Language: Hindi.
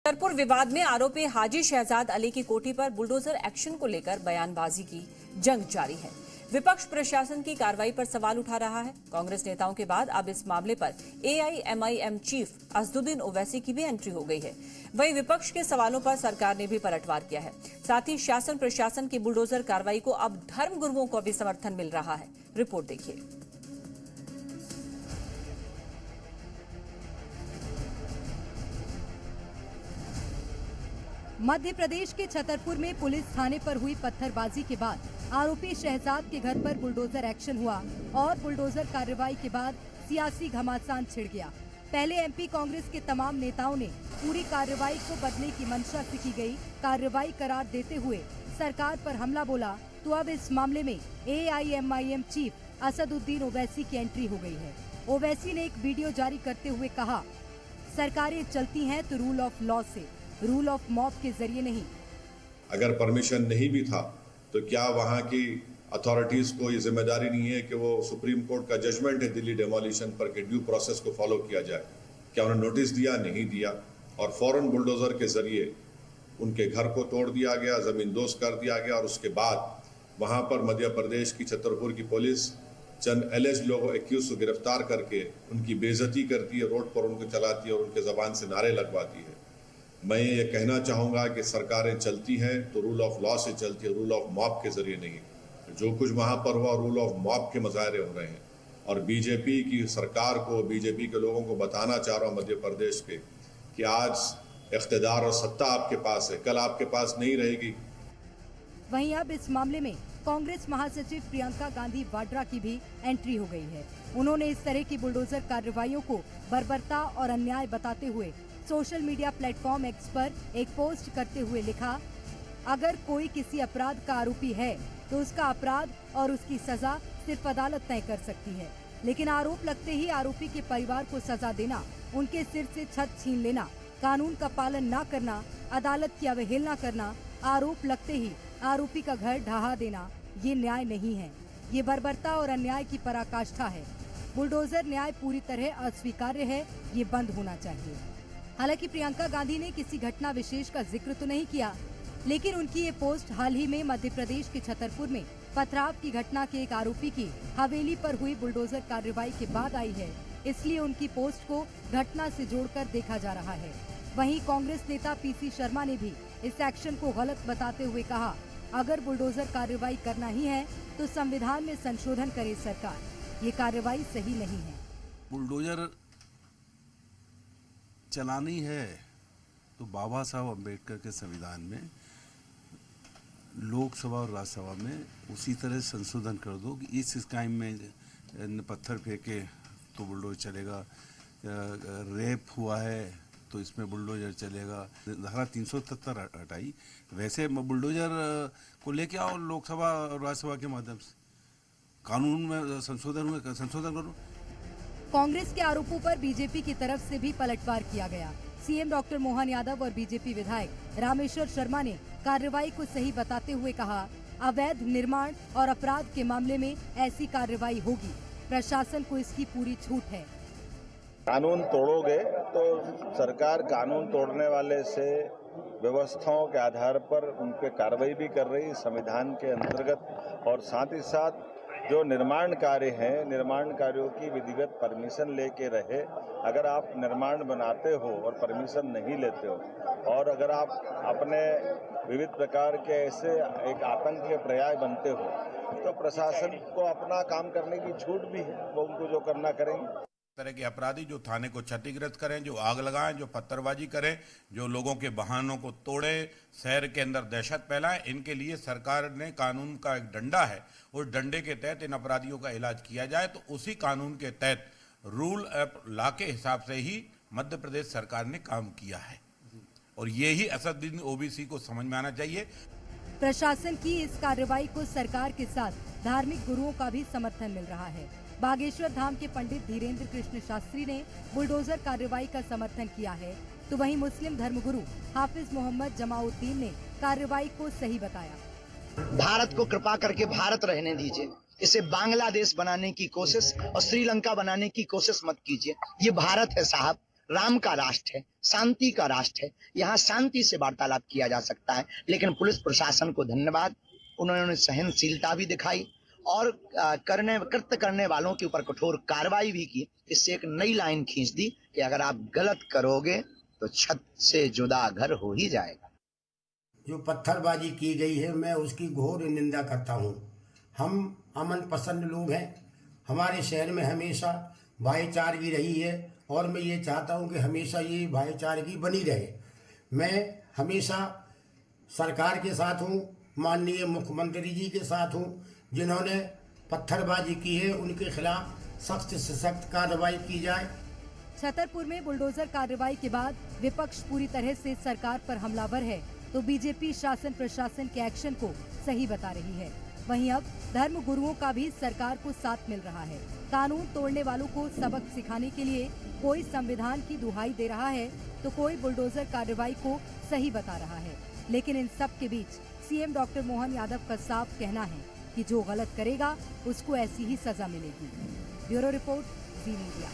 छतरपुर विवाद में आरोपी हाजी शहजाद अली की कोठी पर बुलडोजर एक्शन को लेकर बयानबाजी की जंग जारी है। विपक्ष प्रशासन की कार्रवाई पर सवाल उठा रहा है। कांग्रेस नेताओं के बाद अब इस मामले पर एआईएमआईएम चीफ असदुद्दीन ओवैसी की भी एंट्री हो गई है। वहीं विपक्ष के सवालों पर सरकार ने भी पलटवार किया है। साथ ही शासन प्रशासन की बुलडोजर कार्रवाई को अब धर्म गुरुओं को भी समर्थन मिल रहा है। रिपोर्ट देखिए। मध्य प्रदेश के छतरपुर में पुलिस थाने पर हुई पत्थरबाजी के बाद आरोपी शहजाद के घर पर बुलडोजर एक्शन हुआ और बुलडोजर कार्रवाई के बाद सियासी घमासान छिड़ गया। पहले एमपी कांग्रेस के तमाम नेताओं ने पूरी कार्रवाई को बदलने की मंशा से की गई कार्रवाई करार देते हुए सरकार पर हमला बोला, तो अब इस मामले में एआईएमआईएम चीफ असदुद्दीन ओवैसी की एंट्री हो गई है। ओवैसी ने एक वीडियो जारी करते हुए कहा, सरकारें चलती हैं तो रूल ऑफ लॉ से, रूल ऑफ मॉब के जरिए नहीं। अगर परमिशन नहीं भी था तो क्या वहां की अथॉरिटीज को ये जिम्मेदारी नहीं है कि वो सुप्रीम कोर्ट का जजमेंट है दिल्ली डेमोलिशन पर कि ड्यू प्रोसेस को फॉलो किया जाए? क्या उन्होंने नोटिस दिया? नहीं दिया, और फौरन बुलडोजर के जरिए उनके घर को तोड़ दिया गया, जमींदोज कर दिया गया। और उसके बाद वहां पर मध्य प्रदेश की छतरपुर की पुलिस चंद एलिज लोगों एक्यूज को गिरफ्तार करके उनकी बेइज्जती करती है, रोड पर उनको चलाती है और उनके जबान से नारे लगवाती है। मैं ये कहना चाहूँगा कि सरकारें चलती हैं तो रूल ऑफ लॉ से चलती है, रूल ऑफ मॉब के जरिए नहीं। जो कुछ वहाँ पर हुआ रूल ऑफ मॉब के मुजाहरे हो रहे हैं, और बीजेपी की सरकार को, बीजेपी के लोगों को बताना चाह रहा हूँ मध्य प्रदेश के कि आज इख्तिदार और सत्ता आपके पास है, कल आपके पास नहीं रहेगी। वहीं अब इस मामले में कांग्रेस महासचिव प्रियंका गांधी वाड्रा की भी एंट्री हो गई है। उन्होंने इस तरह की बुलडोजर कार्रवाइयों को बर्बरता और अन्याय बताते हुए सोशल मीडिया प्लेटफॉर्म एक्स पर एक पोस्ट करते हुए लिखा, अगर कोई किसी अपराध का आरोपी है तो उसका अपराध और उसकी सजा सिर्फ अदालत तय कर सकती है, लेकिन आरोप लगते ही आरोपी के परिवार को सजा देना, उनके सिर से छत छीन लेना, कानून का पालन न करना, अदालत की अवहेलना करना, आरोप लगते ही आरोपी का घर ढहा देना, ये न्याय नहीं है। ये बर्बरता और अन्याय की पराकाष्ठा है। बुलडोजर न्याय पूरी तरह अस्वीकार्य है, ये बंद होना चाहिए। हालांकि प्रियंका गांधी ने किसी घटना विशेष का जिक्र तो नहीं किया, लेकिन उनकी ये पोस्ट हाल ही में मध्य प्रदेश के छतरपुर में पथराव की घटना के एक आरोपी की हवेली पर हुई बुलडोजर कार्रवाई के बाद आई है, इसलिए उनकी पोस्ट को घटना से जोड़कर देखा जा रहा है। वहीं कांग्रेस नेता पीसी शर्मा ने भी इस एक्शन को गलत बताते हुए कहा, अगर बुलडोजर कार्रवाई करना ही है तो संविधान में संशोधन करे सरकार, ये कार्रवाई सही नहीं है। बुलडोजर चलानी है तो बाबा साहब अम्बेडकर के संविधान में, लोकसभा और राज्यसभा में उसी तरह संशोधन कर दो कि इस टाइम में पत्थर फेंके तो बुलडोजर चलेगा, रेप हुआ है तो इसमें बुलडोजर चलेगा। धारा 377 हटाई, वैसे बुलडोजर को लेके आओ लोकसभा और राज्यसभा के माध्यम से, कानून में संशोधन करो। कांग्रेस के आरोपों पर बीजेपी की तरफ से भी पलटवार किया गया। सीएम डॉक्टर मोहन यादव और बीजेपी विधायक रामेश्वर शर्मा ने कार्रवाई को सही बताते हुए कहा, अवैध निर्माण और अपराध के मामले में ऐसी कार्रवाई होगी, प्रशासन को इसकी पूरी छूट है। कानून तोड़ोगे तो सरकार कानून तोड़ने वाले से व्यवस्थाओं के आधार पर उन पे कार्रवाई भी कर रही संविधान के अंतर्गत, और साथ ही साथ जो निर्माण कार्य हैं, निर्माण कार्यों की विधिवत परमिशन लेके रहे। अगर आप निर्माण बनाते हो और परमिशन नहीं लेते हो, और अगर आप अपने विविध प्रकार के ऐसे एक आतंक के पर्याय बनते हो, तो प्रशासन को अपना काम करने की छूट भी है, वो उनको जो करना करेंगे। तरह के अपराधी जो थाने को क्षतिग्रस्त करें, जो आग लगाएं, जो पत्थरबाजी करें, जो लोगों के वाहनों को तोड़े, शहर के अंदर दहशत फैलाएं, इनके लिए सरकार ने कानून का एक डंडा है, उस डंडे के तहत इन अपराधियों का इलाज किया जाए। तो उसी कानून के तहत रूल ऑफ लॉ के हिसाब से ही मध्य प्रदेश सरकार ने काम किया है, और ये ही असदुद्दीन ओवैसी को समझ में आना चाहिए। प्रशासन की इस कार्रवाई को सरकार के साथ धार्मिक गुरुओं का भी समर्थन मिल रहा है। बागेश्वर धाम के पंडित धीरेन्द्र कृष्ण शास्त्री ने बुलडोजर कार्रवाई का समर्थन किया है, तो वहीं मुस्लिम धर्मगुरु हाफिज मोहम्मद जमाउद्दीन ने कार्रवाई को सही बताया। भारत को कृपा करके भारत रहने दीजिए, इसे बांग्लादेश बनाने की कोशिश और श्रीलंका बनाने की कोशिश मत कीजिए। ये भारत है साहब, राम का राष्ट्र है, शांति का राष्ट्र है। यहाँ शांति से वार्तालाप किया जा सकता है। लेकिन पुलिस प्रशासन को धन्यवाद, उन्होंने सहनशीलता भी दिखाई और कृत्य करने वालों के ऊपर कठोर कार्रवाई भी की। इससे एक नई लाइन खींच दी कि अगर आप गलत करोगे तो छत से जुदा घर हो ही जाएगा। जो पत्थरबाजी की गई है, मैं उसकी घोर निंदा करता हूँ। हम अमन पसंद लोग हैं। हमारे शहर में हमेशा भाईचारगी रही है और मैं ये चाहता हूँ कि हमेशा ये भाईचारगी बनी रहे। मैं हमेशा सरकार के साथ हूँ, माननीय मुख्यमंत्री जी के साथ हूँ। जिन्होंने पत्थरबाजी की है उनके खिलाफ सख्त से सख्त कार्रवाई की जाए। छतरपुर में बुलडोजर कार्रवाई के बाद विपक्ष पूरी तरह से सरकार पर हमलावर है, तो बीजेपी शासन प्रशासन के एक्शन को सही बता रही है। वहीं अब धर्म गुरुओं का भी सरकार को साथ मिल रहा है। कानून तोड़ने वालों को सबक सिखाने के लिए कोई संविधान की दुहाई दे रहा है, तो कोई बुलडोजर कार्रवाई को सही बता रहा है। लेकिन इन सब के बीच सीएम डॉक्टर मोहन यादव का साफ कहना है कि जो गलत करेगा उसको ऐसी ही सजा मिलेगी। ब्यूरो रिपोर्ट, जी मीडिया।